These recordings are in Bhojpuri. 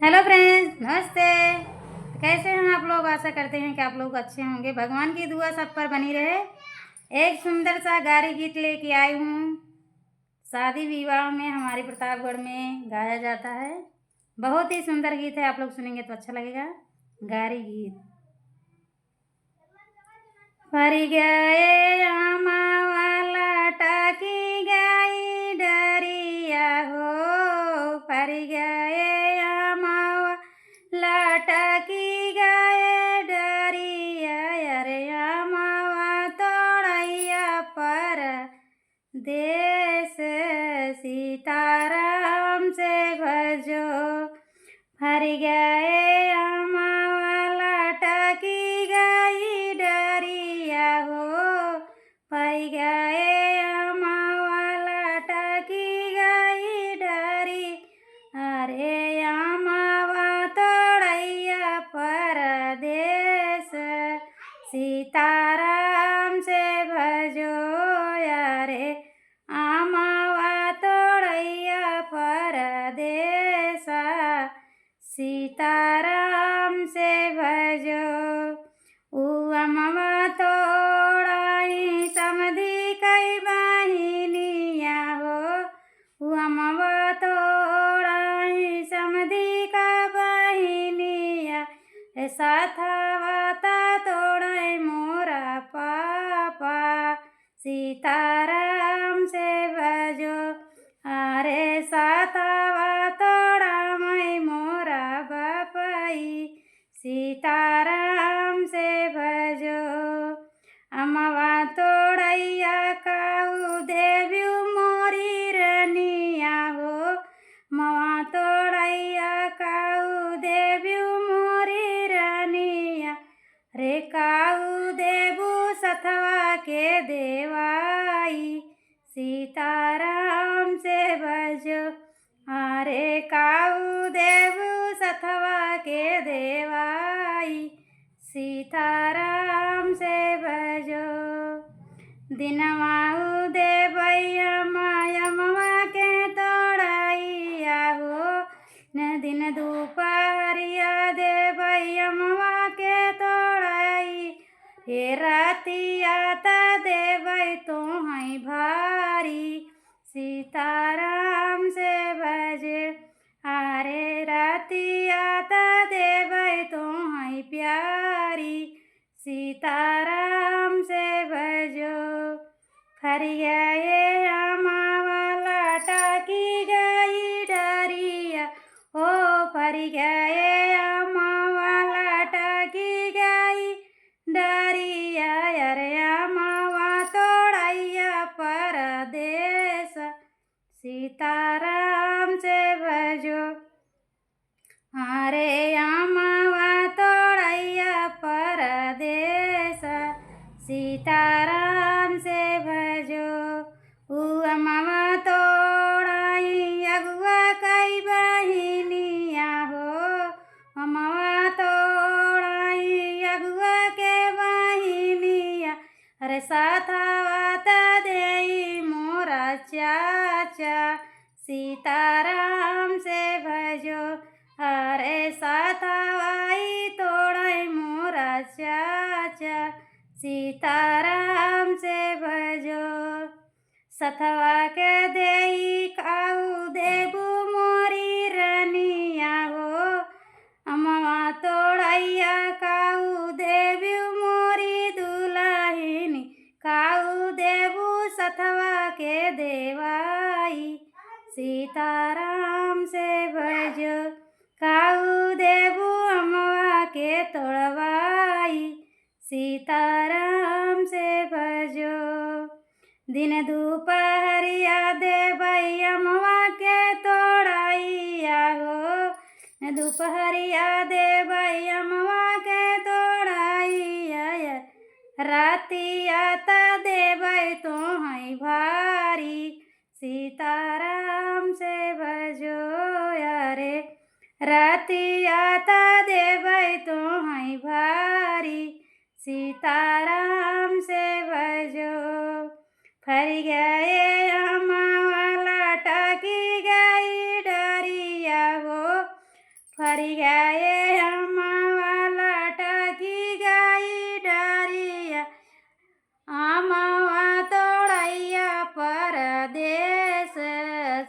हेलो फ्रेंड्स, नमस्ते। कैसे हैं आप लोग? आशा करते हैं कि आप लोग अच्छे होंगे। भगवान की दुआ सब पर बनी रहे। एक सुंदर सा गारी गीत लेके आई हूँ। शादी विवाह में हमारे प्रतापगढ़ में गाया जाता है। बहुत ही सुंदर गीत है, आप लोग सुनेंगे तो अच्छा लगेगा। गारी गीत। पर गए आमा वाला टाकी गाई डरिया हो, पर गए आमा लटकी गए डरिया, अरे मावा तोड़ैया पर देश सीताराम से भजो। फर गए मावा लटकी गई डरिया हो, फर गए मावा लटकी गई डरी, अरे मावा तोड़ैया परदेश सीताराम से भजो, अरे मावा तोड़ैया परदेश सीताराम से भजो। अमवा तोड़ाई समधी कई बहिनिया हो, अमवा तोड़ाई समधी का बहिनिया, साथावाता तोड़े मोरा पापा सीताराम से भजो, अरे साथावा तोड़ा मैं मोरा बापाई सीताराम से भजो। अमवा तोड़ैया काऊ देव्यू मोरी रनिया हो, मवा तोड़ैया काऊ देव्यू मोरी रनिया, रे काऊ देवू सथवा के देवाई सीताराम से भजो, अरे काऊ देवू सथवा के देवाई सीताराम से भजो। दिनवाऊ देवैया मायमवा के तोड़ैया हो, न दिन दोपहरिया देवैया मवा के तोड़ाई, हे रातिया ता देवै तो हैं भारी सीताराम से भजे, अरे रातिया ता देवै तो हैं प्यारी सीताराम से भजो। फर गए आमा वाला टाकी गई डरिया हो, फर गए आमा वाला टाकी गई डरिया, अरे मावा तोड़ैया परदेश सीताराम से भजो, अरे मावा तोड़ैया परदेश सीताराम से भजो। अमवा तोड़ाई अगुआ कई बहिनिया हो, अमवा तोड़ाई अगुआ के बहिनिया, अरे साथावाता देई मोरा चाचा सीताराम से भजो, अरे साथावाई तोड़ाई मोरा चाचा सीताराम से भजो। सथवा के देई काऊ देबू मोरी रनिया हो, अमवा तोड़ैया काऊ देव्यू मोरी दुलाहिनी, काऊ देबू सथवा के देवाई सीताराम से भजो, काऊ देबू अमवा के तोड़वाई सीताराम से भजो। दिन दोपहरिया देवै अमवा के तोड़ैया हो, दोपहरिया देवै अमवा के तोड़ैया, रातिया ता देवै तो हैं भारी सीताराम से भजो, अरे रातिया ता देवै तो हैं भारी सीताराम से भजो। फर गए अम्मा वाला टाकी गई डरिया हो, फर डारी गाये अमावा लटकी गई डारिया अमावा तोड़ैया परदेस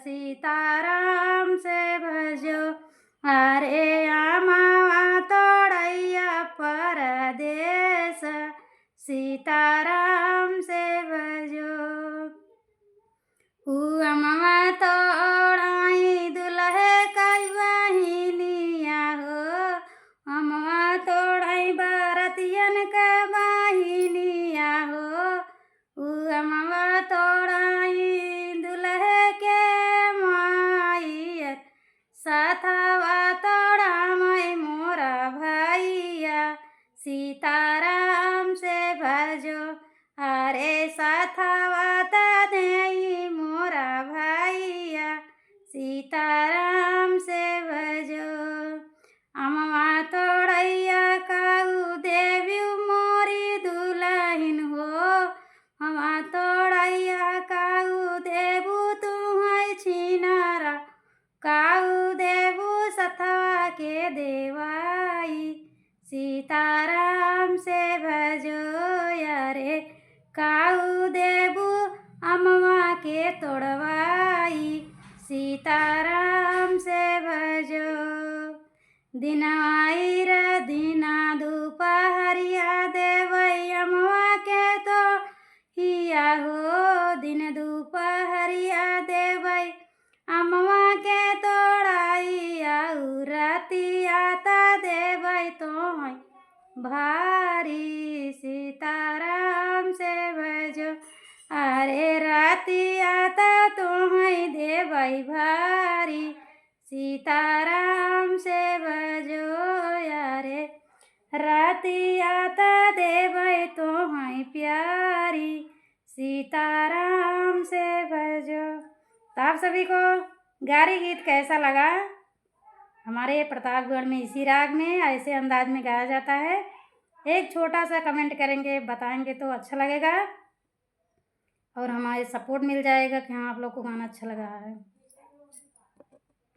सीताराम से भजो अरे अमावा तोड़ैया परदेस सीताराम से भजो अमवा तोड़ाई दुल्हे कई बहिनिया हो अमवा तोड़ाई बरतियन के बहिनिया हो अमवा तोड़ाई दुल्हे के माइयर साथवा तोड़ा मैं मोरा भैया सीताराम से भजो अरे साथवा दे मोरा भैया सीताराम से भजो अमवा तोड़ैया काऊ देवी मोरी दुल्हन हो अमवा तोड़ैया काऊ देबू तुम्हें छिनारा काऊ देबू सथवा के देवाई सीताराम से भजो अरे काऊ देबू अमवा के तोड़वाई सीताराम से भजो दिनवाई रे दिना दोपहरिया देवई अमवा के तो हिया हो दिन दोपहरिया देवई अमवा के तोड़ाई आऊ रातिया ता देवई तो भारी सीताराम से भजो अरे राती आता तुम्हें देवई भारी सीताराम से भजो अरे राती आता देवई तुम्हें प्यारी सीताराम से भजो। तो आप सभी को गारी गीत कैसा लगा? हमारे प्रतापगढ़ में इसी राग में ऐसे अंदाज में गाया जाता है। एक छोटा सा कमेंट करेंगे, बताएंगे तो अच्छा लगेगा और हमारे सपोर्ट मिल जाएगा कि हाँ आप लोग को गाना अच्छा लगा है।